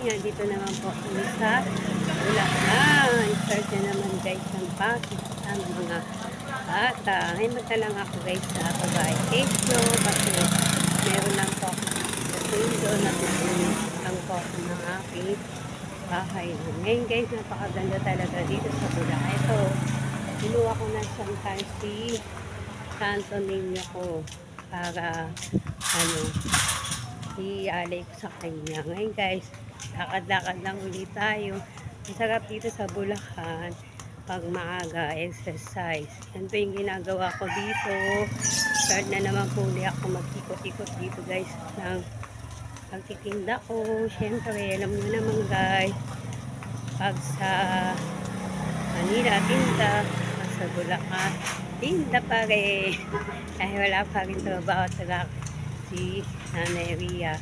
Yan, dito naman po kami sa Bulacan. Start na naman guys ng pasok ang mga bata. Ngayon magtalang ako guys sa babae station kasi meron lang po ako sundo na pupunin lang po ako ng aking bahay. Ngayon guys, napakaganda talaga dito sa Bulacan. Ito, kinuha ko na sometimes si Santo Niño ko para i-alay ko sa kanya. Ngayon guys, lakad-lakad lang ulit tayo. Masarap dito sa Bulacan pag maaga, exercise. Yan po yung ginagawa ko dito. Start na naman po ulit ako mag-ikot-ikot dito guys ng pagtitinda ko. Siyempre, alam nyo naman guys, pag sa Manila, tinda. Pag sa Bulacan, tinda pa rin. Dahil wala pa rin trabaho sa si Nanay Ria.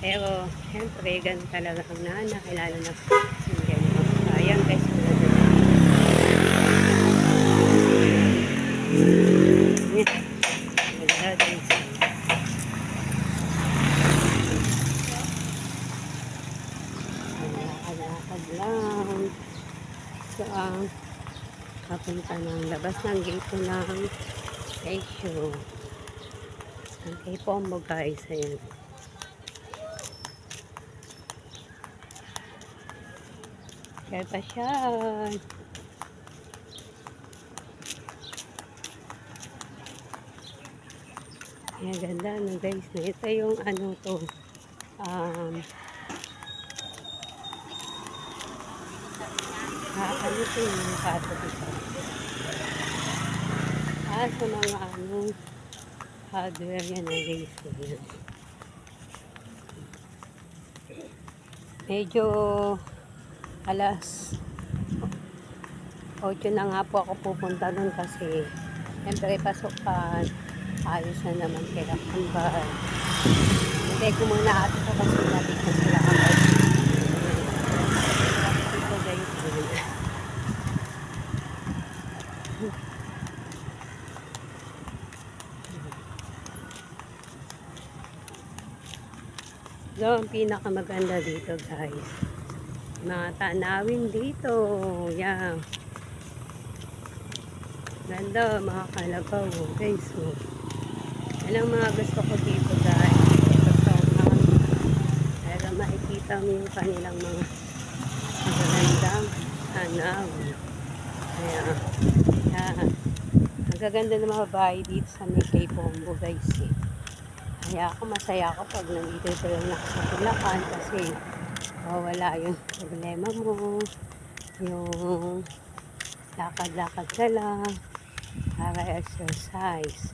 Pero, siyempre, ganun talaga ang nana. Kilala na single mo. Ayan guys, lakad lang. So, papunta ng labas ng gate ng station. Ang kay Pombo guys, ayan. Kaya pa siya. Ayan, ganda no guys. Ito yung ano to. Ano ito yung pato dito. Sa mga hardware yan na guys. Medyo alas 8 na nga po ako pupunta doon kasi siyempre pasukan. Ayos na naman kaya kambal. Hindi ko muna ato sa kasi natin ko sila kambal. Ito guys. So, ang pinakamaganda dito guys, mga tanawin dito. Yan. Ganda, mga kalabaw guys. So, yan ang mga gusto ko dito guys. Para makikita mo yung kanilang mga magagandang tanawin. Ayan. Yan. Ang gaganda ng mga bahay dito sa Kay Pombo guys eh. Kaya ako masaya ako pag nandito ko lang sa Bulacan kasi wala yung problema mo, yung lakad-lakad ka lang para exercise.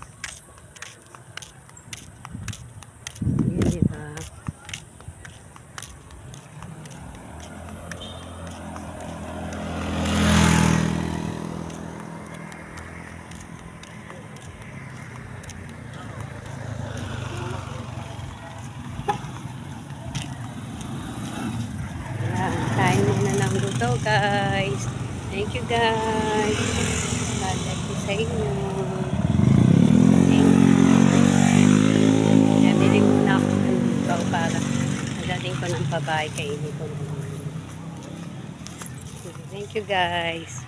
Yun, diba? Kain na ng luto guys. Thank you guys. God bless you sa inyo. Nabili ko na ako ng luto para magaling ko ng babae kainin ko naman. Thank you guys.